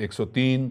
103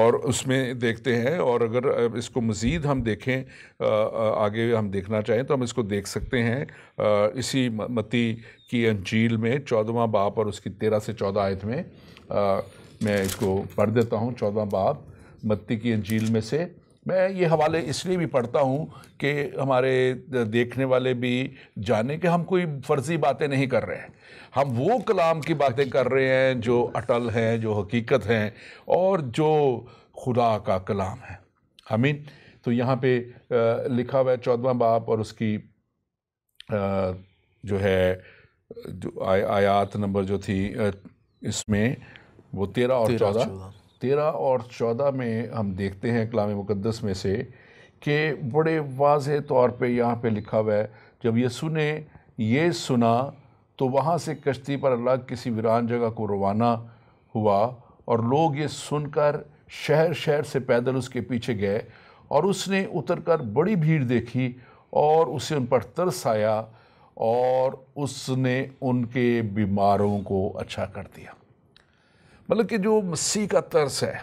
اور اس میں دیکھتے ہیں، اور اگر اس کو مزید ہم دیکھیں، آگے ہم دیکھنا چاہیں تو ہم اس کو دیکھ سکتے ہیں اسی متی کی انجیل میں 14واں باب اور اس کی 13 سے 14 آیت میں. میں اس کو پڑھ دیتا ہوں. 14واں باب متی کی انجیل میں سے. میں یہ حوالے اس لیے بھی پڑھتا ہوں کہ ہمارے دیکھنے والے بھی جانیں کہ ہم کوئی فرضی باتیں نہیں کر رہے ہیں، ہم وہ کلام کی باتیں کر رہے ہیں جو اٹل ہیں، جو حقیقت ہیں، اور جو خدا کا کلام ہے. آمین. تو یہاں پہ لکھا ہوا ہے 14واں باب اور اس کی جو ہے جو آیات نمبر جو تھی اس میں وہ 13 اور 14. 13 اور 14 میں ہم دیکھتے ہیں کلام مقدس میں سے کہ بڑے واضح طور پہ یہاں پہ لکھا ہوا ہے، جب یسوع نے یہ سنا تو وہاں سے کشتی پر الگ کسی ویران جگہ کو روانہ ہوا، اور لوگ یہ سن کر شہر شہر سے پیدل اس کے پیچھے گئے، اور اس نے اتر کر بڑی بھیڑ دیکھی اور اسے ان پر ترس آیا، اور اس نے ان کے بیماروں کو اچھا کر دیا. مطلب کہ جو مسیح کا ترس ہے،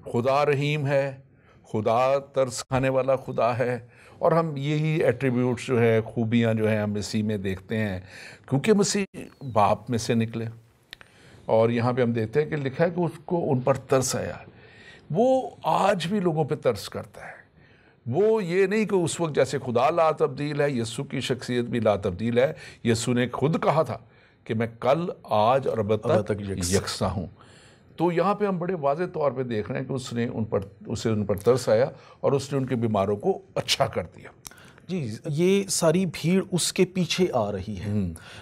خدا رحیم ہے، خدا ترس کھانے والا خدا ہے، اور ہم یہی ایٹریبیوٹس جو ہے، خوبیاں جو ہیں ہم مسیح میں دیکھتے ہیں کیونکہ مسیح باپ میں سے نکلے. اور یہاں پہ ہم دیکھتے ہیں کہ لکھا ہے کہ اس کو ان پر ترس آیا. وہ آج بھی لوگوں پہ ترس کرتا ہے. وہ یہ نہیں کہ اس وقت جیسے خدا لا تبدیل ہے، یسوع کی شخصیت بھی لا تبدیل ہے. یسوع نے خود کہا تھا کہ میں کل، آج اور ابد تک یکساں ہوں. تو یہاں پہ ہم بڑے واضح طور پہ دیکھ رہے ہیں کہ اسے ان پر ترس آیا اور اس نے ان کے بیماروں کو اچھا کر دیا. جی، یہ ساری بھیڑ اس کے پیچھے آ رہی ہے.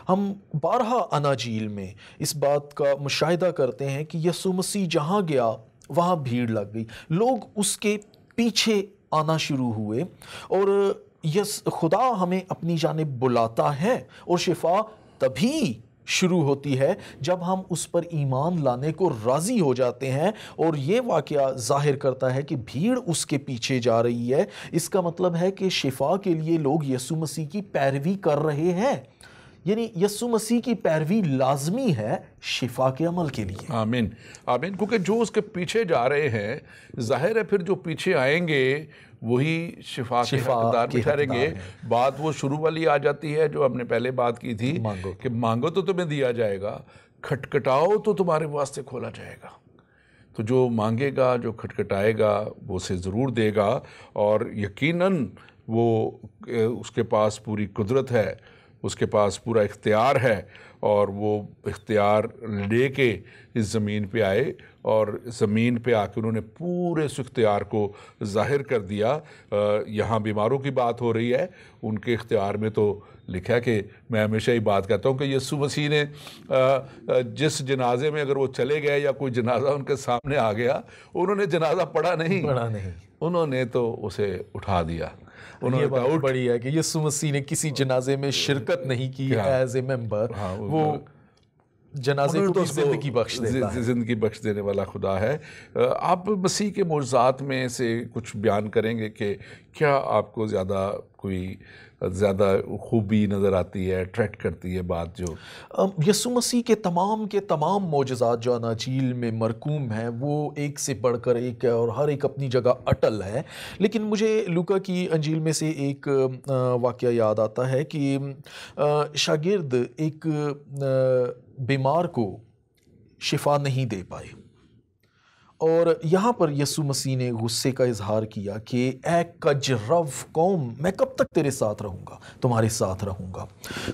ہم بارہا اناجیل میں اس بات کا مشاہدہ کرتے ہیں کہ یسوع مسیح جہاں گیا وہاں بھیڑ لگ گئی، لوگ اس کے پیچھے آنا شروع ہوئے. اور خدا ہمیں اپنی جانب بلاتا ہے، اور شفا تبھی شروع ہوتی ہے جب ہم اس پر ایمان لانے کو راضی ہو جاتے ہیں. اور یہ واقعہ ظاہر کرتا ہے کہ بھیڑ اس کے پیچھے جا رہی ہے. اس کا مطلب ہے کہ شفا کے لیے لوگ یسوع مسیح کی پیروی کر رہے ہیں. یعنی یسوع مسیح کی پیروی لازمی ہے شفا کے عمل کے لیے. آمین آمین. کیونکہ جو اس کے پیچھے جا رہے ہیں، ظاہر ہے پھر جو پیچھے آئیں گے وہی شفا کے حقدار بھی ٹھہریں گے. بات وہ شروع والی آ جاتی ہے جو ہم نے پہلے بات کی تھی کہ مانگو تو تمہیں دیا جائے گا، کھٹکھٹاؤ تو تمہارے واسطے کھولا جائے گا. تو جو مانگے گا، جو کھٹکھٹائے گا، وہ اسے ضرور دے گا. اور یقیناً وہ اس کے پاس پوری قدرت ہے، اس کے پاس پورا اختیار ہے، اور وہ اختیار لے کے اس زمین پہ آئے، اور زمین پہ آ کے انہوں نے پورے اس اختیار کو ظاہر کر دیا. یہاں بیماروں کی بات ہو رہی ہے، ان کے اختیار میں تو لکھا ہے کہ میں ہمیشہ ہی بات کہتا ہوں کہ یسوع مسیح نے جس جنازے میں اگر وہ چلے گئے یا کوئی جنازہ ان کے سامنے آ گیا، انہوں نے جنازہ پڑھا نہیں، انہوں نے تو اسے اٹھا دیا. یہ بات بڑی ہے کہ یسوع مسیح نے کسی جنازے میں شرکت نہیں کی ایز اے ممبر. وہ جنازے کو بھی زندگی بخش دیتا ہے. زندگی بخش دینے والا خدا ہے. آپ مسیح کے معجزات میں سے کچھ بیان کریں گے کہ کیا آپ کو زیادہ خوبی نظر آتی ہے، اٹریکٹ کرتی ہے بات جو یسوع مسیح کے تمام معجزات جو اناجیل میں مرقوم ہیں وہ ایک سے بڑھ کر ایک ہے، اور ہر ایک اپنی جگہ اٹل ہے. لیکن مجھے لوکا کی انجیل میں سے ایک واقعہ یاد آتا ہے کہ شاگرد ایک بیمار کو شفا نہیں دے پائے، اور یہاں پر یسوع مسیح نے غصے کا اظہار کیا کہ اے کجرو قوم، میں کب تک تیرے ساتھ رہوں گا، تمہارے ساتھ رہوں گا.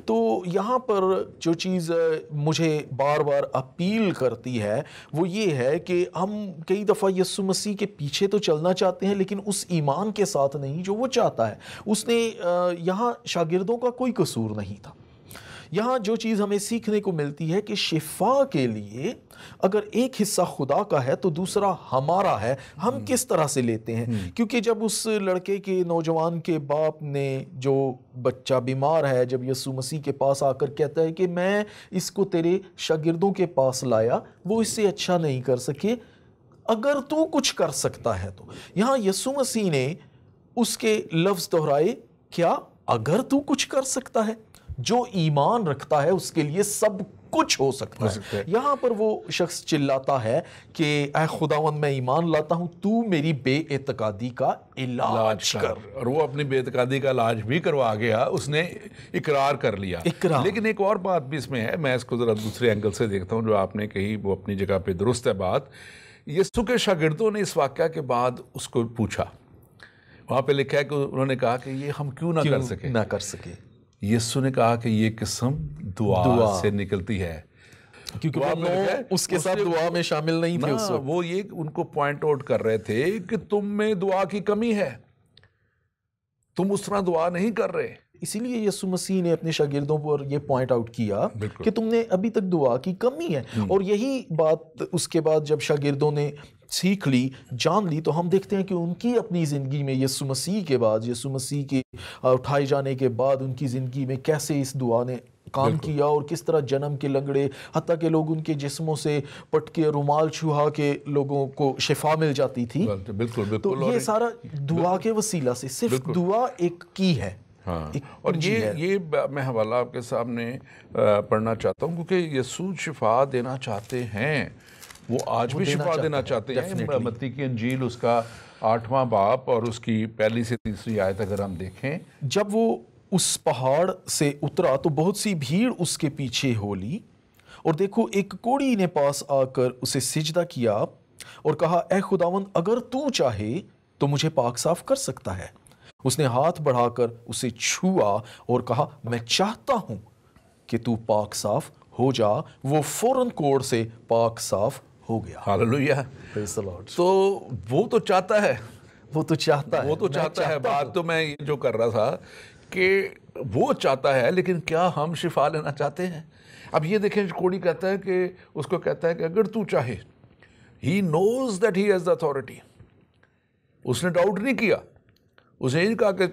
تو یہاں پر جو چیز مجھے بار بار اپیل کرتی ہے وہ یہ ہے کہ ہم کئی دفعہ یسوع مسیح کے پیچھے تو چلنا چاہتے ہیں لیکن اس ایمان کے ساتھ نہیں جو وہ چاہتا ہے. اس نے یہاں شاگردوں کا کوئی قصور نہیں تھا. یہاں جو چیز ہمیں سیکھنے کو ملتی ہے کہ شفا کے لیے اگر ایک حصہ خدا کا ہے تو دوسرا ہمارا ہے. ہم کس طرح سے لیتے ہیں؟ کیونکہ جب اس لڑکے کے، نوجوان کے باپ نے، جو بچہ بیمار ہے، جب یسوع مسیح کے پاس آ کر کہتا ہے کہ میں اس کو تیرے شاگردوں کے پاس لایا، وہ اس سے اچھا نہیں کر سکے، اگر تو کچھ کر سکتا ہے تو. یہاں یسوع مسیح نے اس کے لفظ دہرائے، کیا اگر تو کچھ کر سکتا ہے؟ جو ایمان رکھتا ہے اس کے لیے سب کچھ ہو سکتا ہے۔ یہاں پر وہ شخص چلاتا ہے کہ اے خداوند میں ایمان لاتا ہوں، تو میری بے اعتقادی کا علاج کر۔ اور وہ اپنی بے اعتقادی کا علاج بھی کروا گیا، اس نے اقرار کر لیا۔ لیکن ایک اور بات بھی اس میں ہے، میں اس کو ذرا دوسرے اینگل سے دیکھتا ہوں، جو آپ نے کہی وہ اپنی جگہ پہ درست ہے بات۔ یسوع کے شاگردوں نے اس واقعہ کے بعد اس کو پوچھا، وہاں پہ لکھا ہے کہ انہوں نے کہا کہ یہ ہم کیوں نہ کر سکے۔ یسوع نے کہا کہ یہ قسم دعا سے نکلتی ہے، کیونکہ وہ اس کے ساتھ دعا میں شامل نہیں تھے اس وقت۔ وہ یہ ان کو پوائنٹ آؤٹ کر رہے تھے کہ تم میں دعا کی کمی ہے، تم اس طرح دعا نہیں کر رہے۔ اسی لیے یسوع مسیح نے اپنے شاگردوں پر یہ پوائنٹ آؤٹ کیا کہ تم نے ابھی تک دعا کی کمی ہے۔ اور یہی بات اس کے بعد جب شاگردوں نے سیکھ لی، جان لی، تو ہم دیکھتے ہیں کہ ان کی اپنی زندگی میں یسوع مسیح کے بعد، یسوع مسیح کے اٹھائے جانے کے بعد ان کی زندگی میں کیسے اس دعا نے کام کیا، اور کس طرح جنم کے لنگڑے، حتیٰ کہ لوگ ان کے جسموں سے پٹ کے رومال چھوا کے لوگوں کو شفا مل جاتی تھی۔ بالکل تو یہ سارا دعا کے وسیلہ سے، صرف دعا ایک کی ہے۔ اور یہ میں حوالہ آپ کے سامنے پڑھنا چاہتا ہوں، کیونکہ یسوع شفا دینا چاہتے ہیں، وہ آج بھی شفا دینا چاہتے ہیں۔ متی کی انجیل اس کا 8واں باب اور اس کی 1 سے 3 آیت اگر ہم دیکھیں، جب وہ اس پہاڑ سے اترا تو بہت سی بھیڑ اس کے پیچھے ہو لی، اور دیکھو ایک کوڑی نے پاس آ کر اسے سجدہ کیا اور کہا، اے خداوند اگر تو چاہے تو مجھے پاک صاف کر سکتا ہے۔ اس نے ہاتھ بڑھا کر اسے چھوا اور کہا، میں چاہتا ہوں کہ تو پاک صاف ہو جا۔ وہ فوراً کوڑ سے پاک صاف ہو گیا۔ ہاللویہ۔ تو وہ تو چاہتا ہے، وہ تو چاہتا ہے۔ بات تو میں جو کر رہا تھا کہ وہ چاہتا ہے، لیکن کیا ہم شفا لینا چاہتے ہیں؟ اب یہ دیکھیں، کوڑی کہتا ہے کہ اس کو کہتا ہے کہ اگر تو چاہے، he knows that he has the authority۔ اس نے ڈاؤٹ نہیں کیا، اس نے نہیں کہا کہ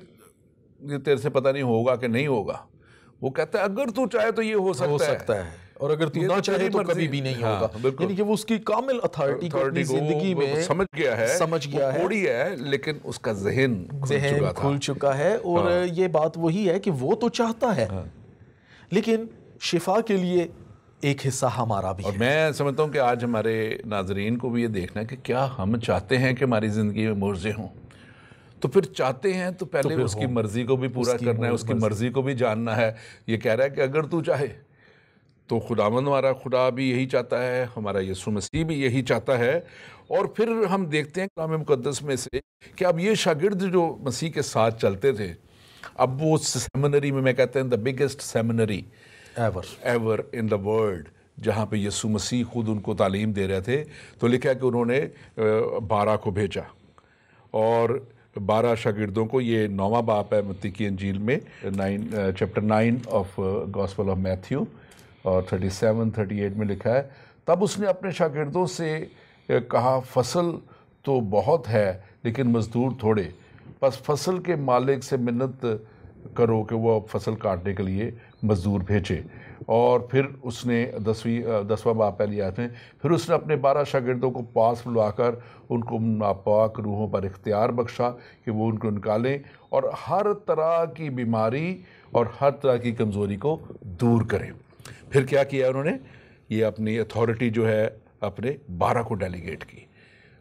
یہ تیرے سے پتہ نہیں ہوگا کہ نہیں ہوگا، وہ کہتا ہے اگر تو چاہے تو یہ ہو سکتا ہے، اور اگر تو نہ چاہے تو کبھی بھی نہیں ہوگا۔ یعنی کہ وہ اس کی کامل اتھارٹی کو اپنی زندگی میں سمجھ گیا ہے، کوڑی ہے لیکن اس کا ذہن کھل چکا ہے۔ اور یہ بات وہی ہے کہ وہ تو چاہتا ہے، لیکن شفا کے لیے ایک حصہ ہمارا بھی ہے۔ اور میں سمجھتا ہوں کہ آج ہمارے ناظرین کو بھی یہ دیکھنا ہے کہ کیا ہم چاہتے ہیں کہ ہماری زندگی میں معجزے ہوں؟ تو پھر چاہتے ہیں تو پہلے اس کی مرضی کو بھی پورا کرنا ہے، اس کی مرضی کو بھی جاننا ہے۔ یہ کہہ رہا ہے کہ اگر تو چاہے، تو خداوند ہمارا خدا بھی یہی چاہتا ہے، ہمارا یسوع مسیح بھی یہی چاہتا ہے۔ اور پھر ہم دیکھتے ہیں کلام مقدس میں سے کہ اب یہ شاگرد جو مسیح کے ساتھ چلتے تھے، اب وہ سیمنری میں کہتے ہیں the biggest seminary ever in the world، جہاں پہ یسوع مسیح خود ان کو تعلیم دے رہے تھے، تو لکھا ہے کہ انہوں نے 12 کو بھیجا، اور 12 شاگردوں کو، یہ 9واں باب ہے متی کی انجیل میں، chapter 9 of gospel of Matthew, اور 37 38 میں لکھا ہے، تب اس نے اپنے شاگردوں سے کہا، فصل تو بہت ہے لیکن مزدور تھوڑے، پس فصل کے مالک سے منت کرو کہ وہ فصل کاٹنے کے لیے مزدور بھیجے۔ اور پھر اس نے 10واں باب پہلی آیت میں، پھر اس نے اپنے 12 شاگردوں کو پاس بلا کر ان کو ناپاک روحوں پر اختیار بخشا کہ وہ ان کو نکالیں اور ہر طرح کی بیماری اور ہر طرح کی کمزوری کو دور کریں۔ پھر کیا کیا انہوں نے؟ یہ اپنی اتھارٹی جو ہے اپنے 12 کو ڈیلیگیٹ کی،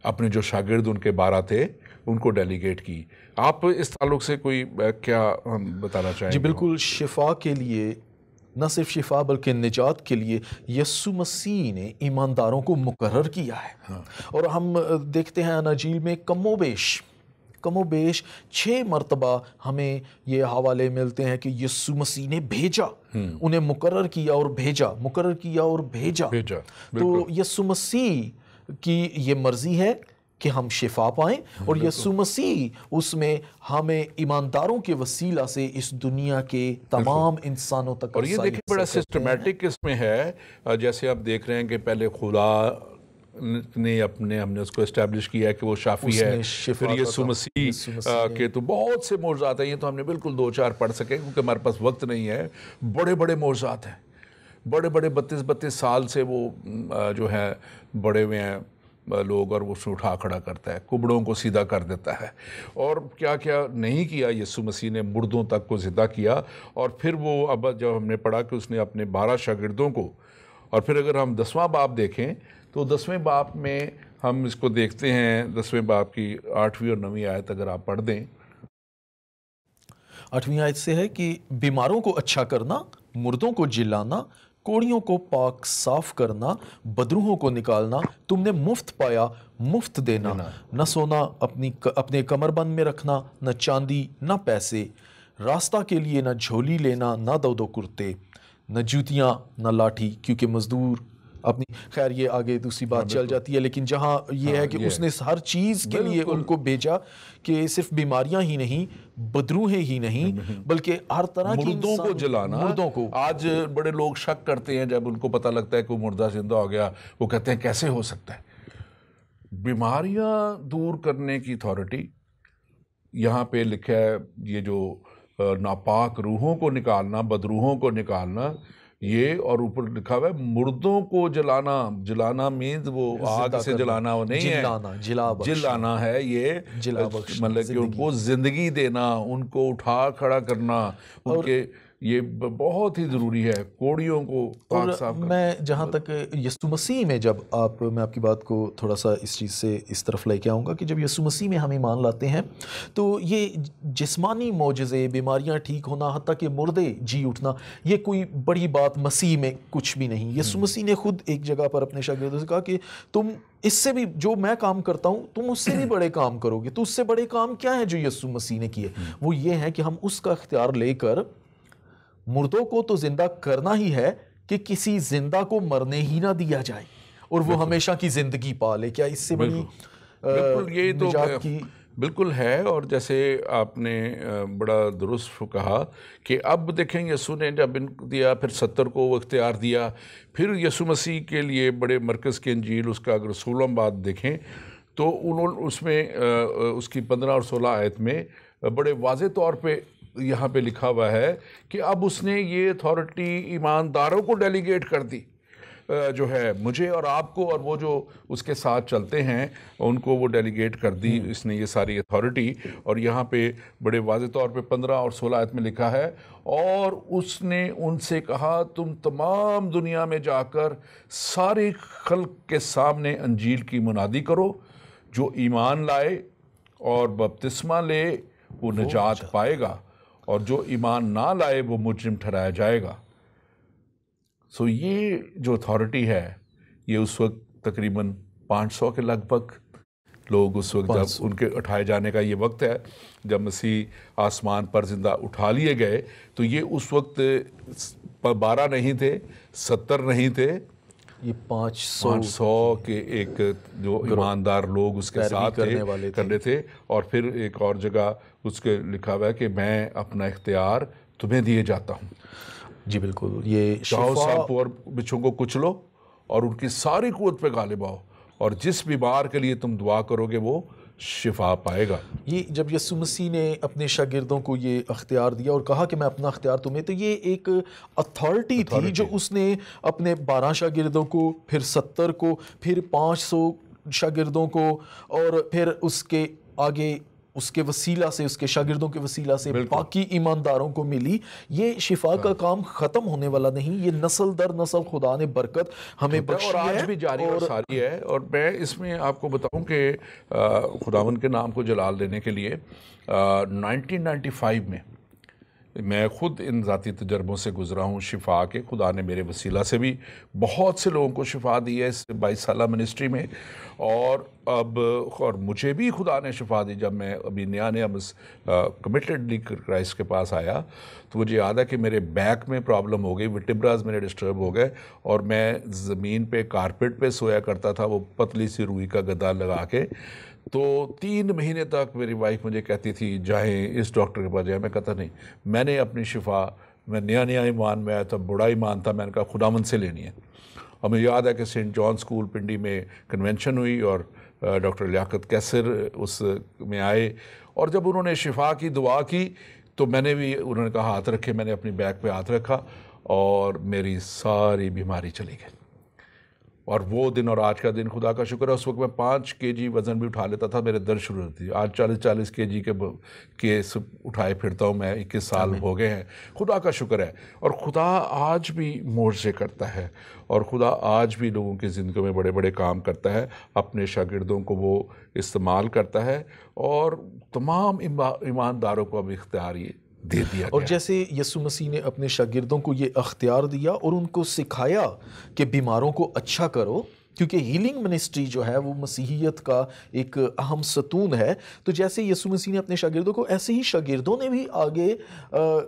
اپنے جو شاگرد ان کے 12 تھے ان کو ڈیلیگیٹ کی۔ آپ اس تعلق سے کوئی کیا بتانا چاہیں؟ جی بالکل، شفا کے لیے، نہ صرف شفا بلکہ نجات کے لیے یسوع مسیح نے ایمانداروں کو مقرر کیا ہے۔ اور ہم دیکھتے ہیں اناجیل میں کم و بیش 6 مرتبہ ہمیں یہ حوالے ملتے ہیں کہ یسوع مسیح نے بھیجا، انہیں مقرر کیا اور بھیجا۔ تو یسوع مسیح کی یہ مرضی ہے کہ ہم شفا پائیں، اور یسوع مسیح اس میں ہمیں ایمانداروں کے وسیلہ سے اس دنیا کے تمام انسانوں تک، اور یہ دیکھیں بڑا سسٹمیٹک اس میں ہے، جیسے آپ دیکھ رہے ہیں کہ پہلے خدا نے ہم نے اس کو اسٹیبلش کیا ہے کہ وہ شافی ہے، پھر یسوع مسیح کے تو بہت سے معجزات ہیں، یہ تو ہم نے بالکل 2-4 پڑھ سکے کیونکہ ہمارے پاس وقت نہیں ہے، بڑے معجزات ہیں، بڑے 32 سال سے وہ جو ہے بڑے ہوئے ہیں لوگ، اور وہ اسے اٹھا کھڑا کرتا ہے، کبڑوں کو سیدھا کر دیتا ہے، اور کیا نہیں کیا یسوع مسیح نے، مردوں تک کو زندہ کیا۔ اور پھر وہ اب جب ہم نے پڑھا کہ اس نے اپنے 12 شاگردوں کو اور پھر اگر ہم 10واں باب دیکھیں تو 10ویں باب میں ہم اس کو دیکھتے ہیں، 10ویں باب کی 8ویں اور 9ویں آیت اگر آپ پڑھ دیں۔ 8ویں آیت سے ہے کہ بیماروں کو اچھا کرنا، مردوں کو جلانا، کوڑیوں کو پاک صاف کرنا، بدروحوں کو نکالنا، تم نے مفت پایا مفت دینا، نہ سونا اپنے کمر بند میں رکھنا، نہ چاندی نہ پیسے، راستہ کے لیے نہ جھولی لینا، نہ دو کرتے، نہ جوتیاں نہ لاٹھی، کیونکہ مزدور اپنی، خیر یہ آگے دوسری بات چل جاتی ہے، لیکن جہاں یہ ہے کہ اس نے ہر چیز کے لیے ان کو بھیجا کہ صرف بیماریاں ہی نہیں، بدروہیں ہی نہیں، بلکہ ہر طرح کی مردوں کو جلانا۔ مردوں کو، آج بڑے لوگ شک کرتے ہیں جب ان کو پتہ لگتا ہے کہ وہ مردہ زندہ ہو گیا، وہ کہتے ہیں کیسے ہو سکتا ہے۔ بیماریاں دور کرنے کی اتھارٹی یہاں پہ لکھا ہے، یہ جو ناپاک روحوں کو نکالنا، بدروحوں کو نکالنا، یہ، اور اوپر لکھا ہوا ہے مردوں کو جلانا۔ جلانا مینز وہ آگ سے جلانا وہ نہیں ہے، جلانا ہے، یہ مطلب کہ ان کو زندگی دینا، ان کو اٹھا کھڑا کرنا، ان کے، یہ بہت ہی ضروری ہے، کوڑیوں کو پاک صاف کرنا۔ میں جہاں تک یسوع مسیح میں جب میں آپ کی بات کو تھوڑا سا اس چیز سے اس طرف لے کے آؤں گا کہ جب یسوع مسیح میں ہم ایمان لاتے ہیں تو یہ جسمانی معجزے، بیماریاں ٹھیک ہونا، حتیٰ کہ مردے جی اٹھنا، یہ کوئی بڑی بات مسیح میں کچھ بھی نہیں۔ یسوع مسیح نے خود ایک جگہ پر اپنے شاگردوں سے کہا کہ تم اس سے بھی، جو میں کام کرتا ہوں تم اس سے بھی بڑے کام کرو گے۔ تو اس سے بڑے کام کیا ہیں جو یسوع مسیح نے کیے؟ وہ یہ ہے کہ ہم اس کا اختیار لے کر مردوں کو تو زندہ کرنا ہی ہے کہ کسی زندہ کو مرنے ہی نہ دیا جائے اور وہ ہمیشہ کی زندگی پا لے۔ کیا اس سے بڑی یہ تو نجات کی؟ بالکل ہے۔ اور جیسے آپ نے بڑا درست کہا کہ اب دیکھیں یسوع نے جب ان دیا، پھر 70 کو وہ اختیار دیا، پھر یسوع مسیح کے لیے بڑے مرکز کی انجیل، اس کا اگر 16 بات دیکھیں تو انہوں اس میں اس کی 15 اور 16 آیت میں بڑے واضح طور پہ یہاں پہ لکھا ہوا ہے کہ اب اس نے یہ اتھارٹی ایمانداروں کو ڈیلیگیٹ کر دی، جو ہے مجھے اور آپ کو، اور وہ جو اس کے ساتھ چلتے ہیں ان کو وہ ڈیلیگیٹ کر دی اس نے یہ ساری اتھارٹی۔ اور یہاں پہ بڑے واضح طور پہ 15 اور 16 آیت میں لکھا ہے، اور اس نے ان سے کہا تم تمام دنیا میں جا کر سارے خلق کے سامنے انجیل کی منادی کرو، جو ایمان لائے اور بپتسمہ لے وہ نجات پائے گا، اور جو ایمان نہ لائے وہ مجرم ٹھہرایا جائے گا۔ سو یہ جو اتھارٹی ہے یہ اس وقت تقریباً 500 کے لگ بھگ لوگ اس وقت جب ان کے اٹھائے جانے کا یہ وقت ہے، جب مسیح آسمان پر زندہ اٹھا لیے گئے، تو یہ اس وقت 12 نہیں تھے، 70 نہیں تھے، یہ 500 کے ایک جو ایماندار لوگ اس کے ساتھ کرنے تھے۔ اور پھر ایک اور جگہ اس کے لکھا ہوا ہے کہ میں اپنا اختیار تمہیں دیے جاتا ہوں۔ جی بالکل، یہ چاہو سانپوں اور بچھوں کو کچلو اور ان کی ساری قوت پہ غالب آؤ، اور جس بیمار کے لیے تم دعا کرو گے وہ شفا پائے گا۔ یہ جب یسوع مسیح نے اپنے شاگردوں کو یہ اختیار دیا اور کہا کہ میں اپنا اختیار تمہیں، تو یہ ایک اتھارٹی تھی جو اس نے اپنے 12 شاگردوں کو، پھر 70 کو، پھر 500 شاگردوں کو، اور پھر اس کے آگے اس کے وسیلہ سے، اس کے شاگردوں کے وسیلہ سے باقی ایمانداروں کو ملی۔ یہ شفا کا کام ختم ہونے والا نہیں، یہ نسل در نسل خدا نے برکت ہمیں بخشی ہے، اور آج بھی جاری اور ساری ہے۔ اور میں اس میں آپ کو بتاؤں کہ خداوند کے نام کو جلال دینے کے لیے 1995 میں میں خود ان ذاتی تجربوں سے گزرا ہوں شفا کے۔ خدا نے میرے وسیلہ سے بھی بہت سے لوگوں کو شفا دی ہے اس 22 سالہ منسٹری میں، اور مجھے بھی خدا نے شفا دی۔ جب میں ابھی نیا کمیٹڈلی کرائسٹ کے پاس آیا تو مجھے یاد ہے کہ میرے بیک میں پرابلم ہو گئی، وٹیبراز میرے ڈسٹرب ہو گئے، اور میں زمین پہ کارپیٹ پہ سویا کرتا تھا، وہ پتلی سی روئی کا گدا لگا کے۔ تو 3 مہینے تک میری وائف مجھے کہتی تھی جائیں اس ڈاکٹر کے پاس جائیں، میں کہتا نہیں، میں نے اپنی شفا، میں نیا ایمان میں آیا تھا، بڑا ایمان تھا، میں نے کہا خداوند سے لینی ہے۔ اور مجھے یاد ہے کہ سینٹ جان اسکول پنڈی میں کنونشن ہوئی، اور ڈاکٹر لیاقت کیسر اس میں آئے، اور جب انہوں نے شفا کی دعا کی تو میں نے بھی، انہوں نے کہا ہاتھ رکھے، میں نے اپنی بیک پہ ہاتھ رکھا اور میری ساری بیماری چلی گئی۔ اور وہ دن اور آج کا دن خدا کا شکر ہے، اس وقت میں 5 kg وزن بھی اٹھا لیتا تھا، میرے درد شروع ہوتی تھی. آج 40 kg کے کیس اٹھائے پھرتا ہوں میں. 21 سال ہو گئے ہیں. خدا کا شکر ہے. اور خدا آج بھی معجزے کرتا ہے، اور خدا آج بھی لوگوں کی زندگیوں میں بڑے بڑے کام کرتا ہے. اپنے شاگردوں کو وہ استعمال کرتا ہے، اور تمام ایمانداروں کو اب اختیار یہ دے دیا اور گیا. جیسے یسوع مسیح نے اپنے شاگردوں کو یہ اختیار دیا اور ان کو سکھایا کہ بیماروں کو اچھا کرو، کیونکہ ہیلنگ منسٹری جو ہے وہ مسیحیت کا ایک اہم ستون ہے. تو جیسے یسوع مسیح نے اپنے شاگردوں کو، ایسے ہی شاگردوں نے بھی آگے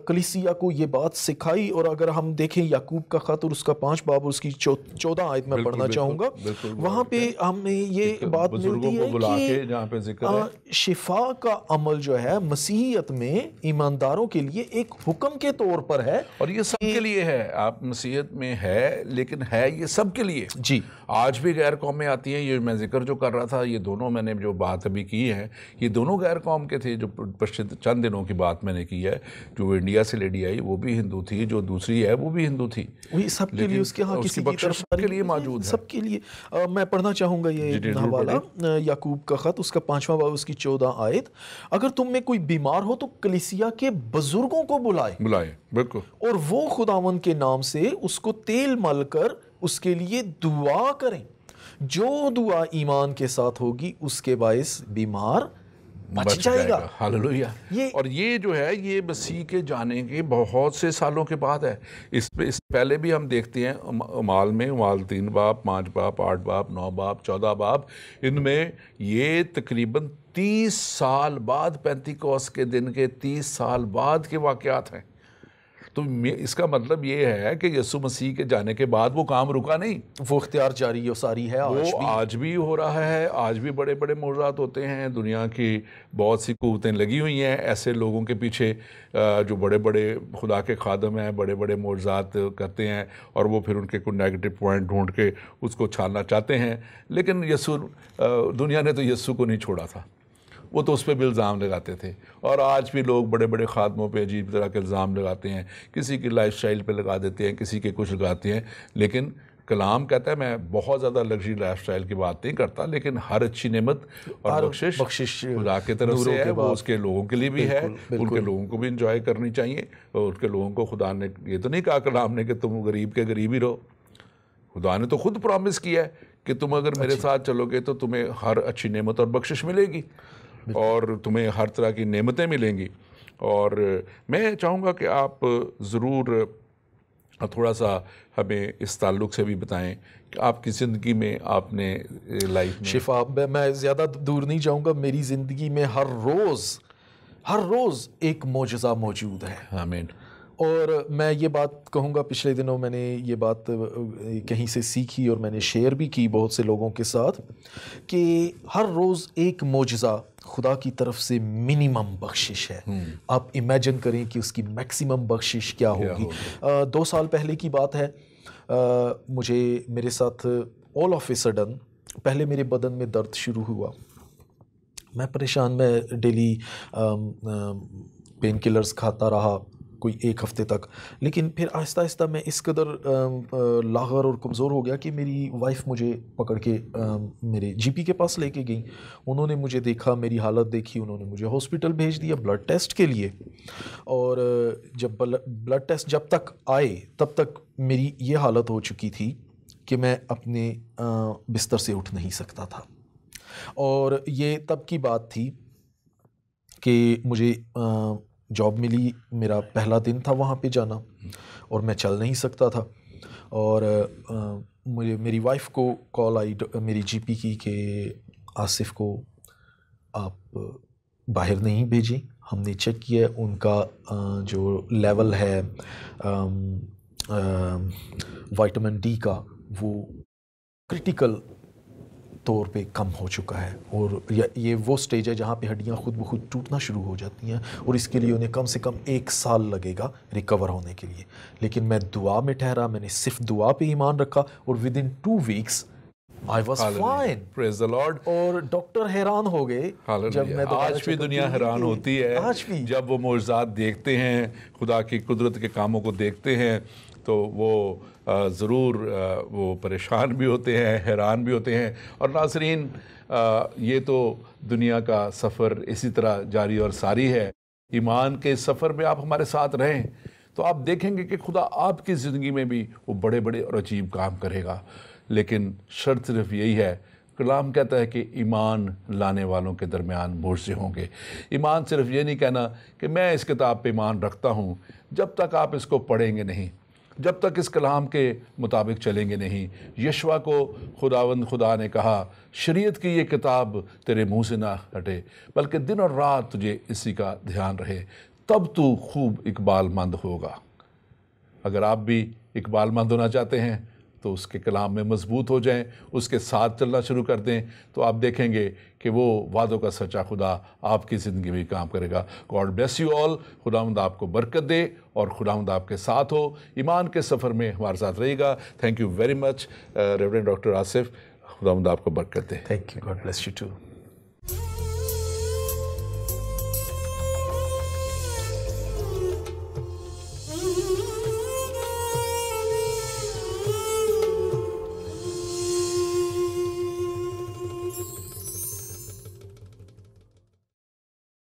کلیسیا کو یہ بات سکھائی. اور اگر ہم دیکھیں یعقوب کا خط اور اس کا 5 باب اور اس کی 14 آیت میں پڑھنا چاہوں گا، وہاں پہ ہمیں یہ بات ملتی ہے کہ جہاں پہ ذکر ہے شفا کا عمل جو ہے مسیحیت میں ایمانداروں کے لیے ایک حکم کے طور پر ہے، اور یہ سب کے لیے ہے. آپ مسیحیت میں ہے، لیکن ہے یہ سب کے لیے. جی آج بھی غیر قومیں آتی ہیں. یہ میں ذکر جو کر رہا تھا، یہ دونوں میں نے جو بات ابھی کی ہے، یہ دونوں غیر قوم کے تھے. جو چند دنوں کی بات میں نے کی ہے، جو انڈیا سے لیڈی آئی وہ بھی ہندو تھی، جو دوسری ہے وہ بھی ہندو تھی. وہی سب کے لیے اس کے ہاں کسی کی طرف سب کے لیے موجود ہے. سب کے لیے. میں پڑھنا چاہوں گا یہ حوالہ یعقوب کا خط، اس کا 5واں باب اس کی 14 آیت. اگر تم میں کوئی بیمار ہو تو کلیسیا کے بزرگوں کو بلائے، بالکل، اور وہ خداوند کے نام سے اس کو تیل مل کر اس کے لیے دعا کریں. جو دعا ایمان کے ساتھ ہوگی اس کے باعث بیمار بچ جائے گا. ہاللویا. اور یہ جو ہے یہ مسیح کے جانے کے بہت سے سالوں کے بعد ہے. اس پہلے بھی ہم دیکھتے ہیں اعمال میں، اعمال 3 باب 5 باب 8 باب 9 باب 14 باب، ان میں یہ تقریباً 30 سال بعد، پینتیکوس کے دن کے 30 سال بعد کے واقعات ہیں. تو اس کا مطلب یہ ہے کہ یسوع مسیح کے جانے کے بعد وہ کام رکا نہیں، وہ اختیار جاری و ساری ہے. وہ آج بھی ہو رہا ہے. آج بھی بڑے بڑے معجزات ہوتے ہیں. دنیا کی بہت سی قوتیں لگی ہوئی ہیں ایسے لوگوں کے پیچھے جو بڑے بڑے خدا کے خادم ہیں، بڑے بڑے معجزات کرتے ہیں، اور وہ پھر ان کے کوئی نیگیٹو پوائنٹ ڈھونڈ کے اس کو چھالنا چاہتے ہیں. لیکن دنیا نے تو یسوع کو نہیں چھوڑا تھا، وہ تو اس پہ بھی الزام لگاتے تھے. اور آج بھی لوگ بڑے بڑے خادموں پہ عجیب طرح کے الزام لگاتے ہیں. کسی کی لائف سٹائل پہ لگا دیتے ہیں، کسی کے کچھ لگاتے ہیں. لیکن کلام کہتا ہے، میں بہت زیادہ لگژری لائف سٹائل کی بات نہیں کرتا، لیکن ہر اچھی نعمت اور بخشش خدا کی طرف سے ہے. وہ اس کے لوگوں کے لیے بھی ہے، ان کے لوگوں کو بھی انجوائے کرنی چاہیے. اور اس کے لوگوں کو خدا نے یہ تو نہیں کہا کلام نے کہ تم غریب کے غریب ہی رہو. خدا نے تو خود پرومس کیا ہے کہ تم اگر میرے ساتھ چلو گے تو تمہیں ہر اچھی نعمت اور بخشش ملے گی، اور تمہیں ہر طرح کی نعمتیں ملیں گی. اور میں چاہوں گا کہ آپ ضرور تھوڑا سا ہمیں اس تعلق سے بھی بتائیں کہ آپ کی زندگی میں آپ نے لائف میں شفا. میں زیادہ دور نہیں جاؤں گا. میری زندگی میں ہر روز ایک معجزہ موجود ہے. آمین. اور میں یہ بات کہوں گا، پچھلے دنوں میں نے یہ بات کہیں سے سیکھی اور میں نے شیئر بھی کی بہت سے لوگوں کے ساتھ، کہ ہر روز ایک معجزہ خدا کی طرف سے منیمم بخشش ہے. آپ امیجن کریں کہ اس کی میکسیمم بخشش کیا ہوگی. 2 سال پہلے کی بات ہے. میرے ساتھ آل آف اے سڈن پہلے میرے بدن میں درد شروع ہوا. میں پریشان، میں ڈیلی پین کلرز کھاتا رہا کوئی 1 ہفتے تک. لیکن پھر آہستہ آہستہ میں اس قدر لاغر اور کمزور ہو گیا کہ میری وائف مجھے پکڑ کے میرے جی پی کے پاس لے کے گئیں. انہوں نے مجھے دیکھا، میری حالت دیکھی، انہوں نے مجھے ہاسپٹل بھیج دیا بلڈ ٹیسٹ کے لیے. اور جب بلڈ ٹیسٹ جب تک آئے تب تک میری یہ حالت ہو چکی تھی کہ میں اپنے بستر سے اٹھ نہیں سکتا تھا. اور یہ تب کی بات تھی کہ مجھے جاب ملی، میرا پہلا دن تھا وہاں پہ جانا، اور میں چل نہیں سکتا تھا. اور میری وائف کو کال آئی میری جی پی کی کہ آصف کو آپ باہر نہیں بھیجیں. ہم نے چیک کیا، ان کا جو لیول ہے وائٹامن ڈی کا وہ کرٹیکل طور پہ کم ہو چکا ہے. اور یہ وہ سٹیج ہے جہاں پہ ہڈیاں خود بخود ٹوٹنا شروع ہو جاتی ہیں، اور اس کے لیے انہیں کم سے کم 1 سال لگے گا ریکور ہونے کے لیے. لیکن میں دعا میں ٹھہرا، میں نے صرف دعا پہ ایمان رکھا، اور ودن 2 weeks I was fine. Praise the Lord. اور ڈاکٹر حیران ہو گئے جب میں آج بھی دنیا حیران ہوتی ہے جب وہ معجزات دیکھتے ہیں، خدا کی قدرت کے کاموں کو دیکھتے ہیں. تو وہ ضرور وہ پریشان بھی ہوتے ہیں، حیران بھی ہوتے ہیں۔ اور ناظرین، یہ تو دنیا کا سفر اسی طرح جاری اور ساری ہے۔ ایمان کے سفر میں آپ ہمارے ساتھ رہیں تو آپ دیکھیں گے کہ خدا آپ کی زندگی میں بھی وہ بڑے بڑے اور عجیب کام کرے گا، لیکن شرط صرف یہی ہے، کلام کہتا ہے کہ ایمان لانے والوں کے درمیان معجزے ہوں گے۔ ایمان صرف یہ نہیں کہنا کہ میں اس کتاب پہ ایمان رکھتا ہوں، جب تک آپ اس کو پڑھیں گے نہیں، جب تک اس کلام کے مطابق چلیں گے نہیں۔ یشوع کو خداوند خدا نے کہا، شریعت کی یہ کتاب تیرے منہ سے نہ ہٹے، بلکہ دن اور رات تجھے اسی کا دھیان رہے، تب تو خوب اقبال مند ہوگا۔ اگر آپ بھی اقبال مند ہونا چاہتے ہیں تو اس کے کلام میں مضبوط ہو جائیں، اس کے ساتھ چلنا شروع کر دیں، تو آپ دیکھیں گے کہ وہ وعدوں کا سچا خدا آپ کی زندگی میں کام کرے گا۔ God bless you all. خداوند آپ کو برکت دے اور خداوند آپ کے ساتھ ہو۔ ایمان کے سفر میں ہمارے ساتھ رہے گا۔ Thank you very much reverend doctor Asif. خداوند آپ کو برکت دے۔ Thank you, God bless you to.